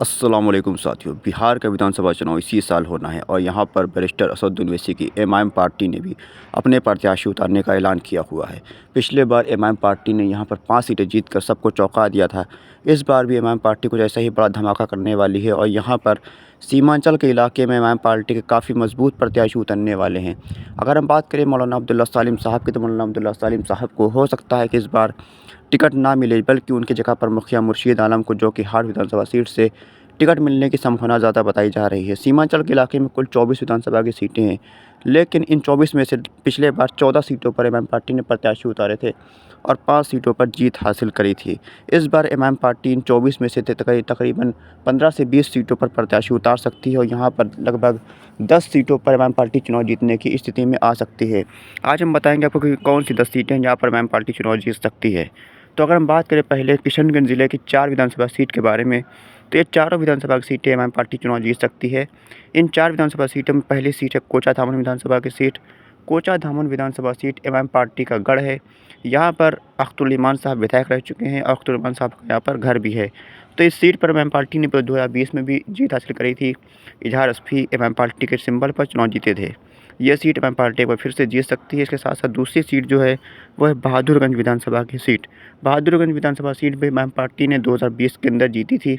अस्सलाम वालेकुम साथियों। बिहार का विधानसभा चुनाव इसी साल होना है और यहाँ पर बैरिस्टर असदुद्दीन ओवैसी की एमआईएम पार्टी ने भी अपने प्रत्याशी उतारने का ऐलान किया हुआ है। पिछले बार एमआईएम पार्टी ने यहाँ पर 5 सीटें जीतकर सबको चौंका दिया था। इस बार भी एमआईएम पार्टी कुछ ऐसा ही बड़ा धमाका करने वाली है और यहाँ पर सीमांचल के इलाके में एमआईएम पार्टी के काफ़ी मजबूत प्रत्याशी उतरने वाले हैं। अगर हम बात करें मौलाना अब्दुल्ला सालिम साहब की, तो मौलाना अब्दुल्ला सालिम साहब को हो सकता है कि इस बार टिकट ना मिले, बल्कि उनकी जगह पर मुखिया मुर्शीद आलम को, जो कि हार विधानसभा सीट से टिकट मिलने की संभावना ज़्यादा बताई जा रही है। सीमांचल के इलाके में कुल 24 विधानसभा की सीटें हैं, लेकिन इन 24 में से पिछले बार 14 सीटों पर एमआईएम पार्टी ने प्रत्याशी उतारे थे और 5 सीटों पर जीत हासिल करी थी। इस बार एमआईएम पार्टी इन 24 में से तकरीबन 15 से 20 सीटों पर प्रत्याशी उतार सकती है और यहाँ पर लगभग 10 सीटों पर एमआईएम पार्टी चुनाव जीतने की स्थिति में आ सकती है। आज हम बताएंगे आपको कि कौन सी 10 सीटें हैं जहाँ पर एमआईएम पार्टी चुनाव जीत सकती है। तो अगर हम बात करें पहले किशनगंज ज़िले की 4 विधानसभा सीट के बारे में, तो ये चारों विधानसभा की सीटें एमआईएम पार्टी चुनाव जीत सकती है। इन 4 विधानसभा सीटों में पहली सीट है कोचा धामन विधानसभा की सीट। कोचा धामन विधानसभा सीट एमआईएम पार्टी का गढ़ है। यहाँ पर अख्तुल ईमान साहब विधायक रह चुके हैं और अख्तुल ईमान साहब का यहाँ पर घर भी है। तो इस सीट पर एमआईएम पार्टी ने 2020 में भी जीत हासिल करी थी। इजहार अस्फी एमआईएम पार्टी के सिंबल पर चुनाव जीते थे। यह सीट एमआईएम पार्टी एक बार फिर से जीत सकती है। इसके साथ साथ दूसरी सीट जो है वो है बहादुरगंज विधानसभा की सीट। बहादुरगंज विधानसभा सीट भी एमआईएम पार्टी ने 2020 के अंदर जीती थी।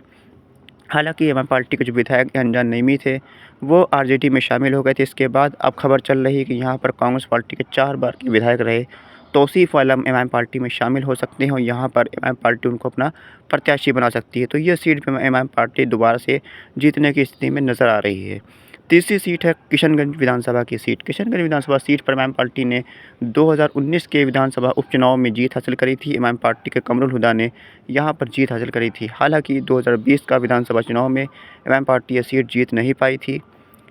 हालांकि एमआईएम पार्टी के जो विधायक अनजान नईमी थे वो आरजेडी में शामिल हो गए थे। इसके बाद अब खबर चल रही है कि यहाँ पर कांग्रेस पार्टी के 4 बार के विधायक रहे तौसीफ़ आलम एमआईएम पार्टी में शामिल हो सकते हैं और यहाँ पर एमआईएम पार्टी उनको अपना प्रत्याशी बना सकती है। तो ये सीट पर एमआईएम पार्टी दोबारा से जीतने की स्थिति में नज़र आ रही है। तीसरी सीट है किशनगंज विधानसभा की सीट। किशनगंज विधानसभा सीट पर एमआईएम पार्टी ने 2019 के विधानसभा उपचुनाव में जीत हासिल करी थी। एमआईएम पार्टी के कमरुल हुदा ने यहाँ पर जीत हासिल करी थी। हालांकि 2020 का विधानसभा चुनाव में एमआईएम पार्टी ये सीट जीत नहीं पाई थी।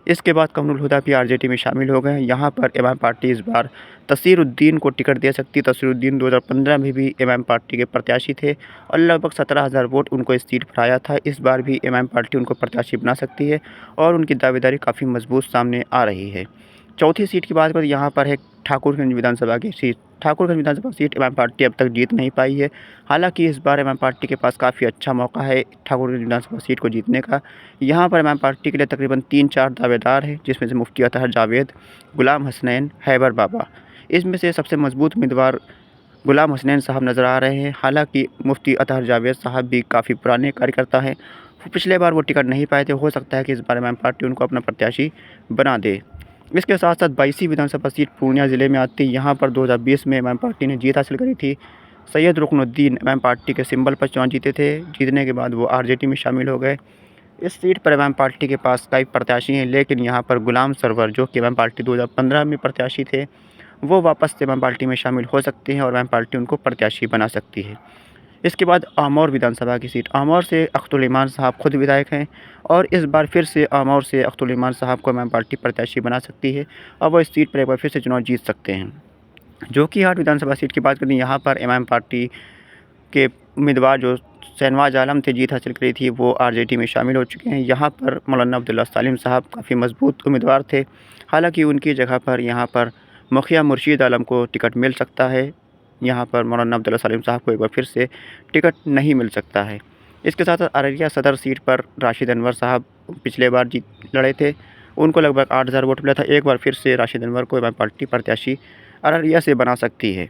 इसके बाद कमरुल हुदा भी आरजेडी में शामिल हो गए हैं। यहाँ पर एमआईएम पार्टी इस बार तसीरुद्दीन को टिकट दे सकती है। तसीरुद्दीन 2015 में भी एमआईएम पार्टी के प्रत्याशी थे और लगभग 17,000 वोट उनको इस सीट पर आया था। इस बार भी एमआईएम पार्टी उनको प्रत्याशी बना सकती है और उनकी दावेदारी काफ़ी मजबूत सामने आ रही है। चौथी सीट की बात करें, यहाँ पर है ठाकुरगंज विधानसभा की सीट। ठाकुरगंज विधानसभा सीट एमआईएम पार्टी अब तक जीत नहीं पाई है। हालांकि इस बार एमआईएम पार्टी के पास काफ़ी अच्छा मौका है ठाकुरगंज विधानसभा सीट को जीतने का। यहाँ पर एमआईएम पार्टी के लिए तकरीबन 3-4 दावेदार हैं, जिसमें से मुफ्ती अतहर जावेद, गुलाम हसनैन, हैबर बाबा। इसमें से सबसे मजबूत उम्मीदवार गुलाम हसनैन साहब नज़र आ रहे हैं। हालांकि मुफ्ती अतहर जावेद साहब भी काफ़ी पुराने कार्यकर्ता हैं। पिछले बार वो टिकट नहीं पाए थे। हो सकता है कि इस बार एमआईएम पार्टी उनको अपना प्रत्याशी बना दे। इसके साथ साथ 22वीं विधानसभा सीट पूर्णिया ज़िले में आती है। यहाँ पर 2020 में एमआईएम पार्टी ने जीत हासिल करी थी। सैयद रुकनुद्दीन एमआईएम पार्टी के सिंबल पर चुनाव जीते थे। जीतने के बाद वो आरजेडी में शामिल हो गए। इस सीट पर एमआईएम पार्टी के पास कई प्रत्याशी हैं, लेकिन यहाँ पर गुलाम सरवर, जो कि एमआईएम पार्टी 2015 में प्रत्याशी थे, वो वापस से एमआईएम पार्टी में शामिल हो सकते हैं और एमआईएम पार्टी उनको प्रत्याशी बना सकती है। इसके बाद आमौर विधानसभा की सीट। आमौर से अख्तुल ईमान साहब खुद विधायक हैं और इस बार फिर से आमौर से अख्तुल ईमान साहब को एमआईएम पार्टी प्रत्याशी बना सकती है और वो इस सीट पर एक बार फिर से चुनाव जीत सकते हैं। जोकीहाट विधानसभा सीट की बात करें, यहाँ पर एमआईएम पार्टी के उम्मीदवार जो शहनवाज आलम थे जीत हासिल करी थी, वो आरजेडी में शामिल हो चुके हैं। यहाँ पर मौलाना अब्दुल्ला सालिम साहब काफ़ी मजबूत उम्मीदवार थे। हालांकि उनकी जगह पर यहाँ पर मुखिया मुर्शीद आलम को टिकट मिल सकता है। यहाँ पर मौलाना अब्दुल्ला सालिम साहब को एक बार फिर से टिकट नहीं मिल सकता है। इसके साथ साथ अररिया सदर सीट पर राशिद अनवर साहब पिछले बार जीत लड़े थे, उनको लगभग 8,000 वोट मिला था। एक बार फिर से राशिद अनवर को एमआईएम पार्टी प्रत्याशी अररिया से बना सकती है।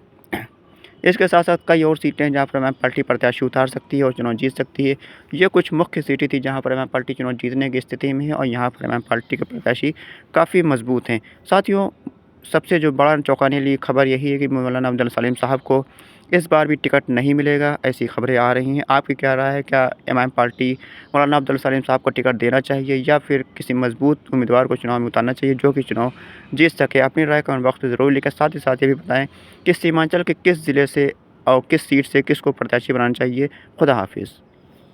इसके साथ साथ कई और सीटें हैं जहाँ पर एमआईएम पार्टी प्रत्याशी उतार सकती है और चुनाव जीत सकती है। ये कुछ मुख्य सीटें थी जहाँ पर एमआईएम पार्टी चुनाव जीतने की स्थिति में है और यहाँ पर एमआईएम पार्टी के प्रत्याशी काफ़ी मजबूत हैं। साथियों, सबसे जो बड़ा चौंकाने वाली खबर यही है कि मौलाना अब्दुल्ला सालिम साहब को इस बार भी टिकट नहीं मिलेगा, ऐसी खबरें आ रही हैं। आपकी क्या राय है? क्या एमआईएम पार्टी मौलाना अब्दुल्ला सालिम साहब को टिकट देना चाहिए या फिर किसी मजबूत उम्मीदवार को चुनाव में उतारना चाहिए जो कि चुनाव जीत सके? अपनी राय कमेंट बॉक्स में ज़रूर लिखें। साथ ही साथ ये भी बताएं कि सीमांचल के किस ज़िले से और किस सीट से किसको प्रत्याशी बनाना चाहिए। खुदा हाफिज़।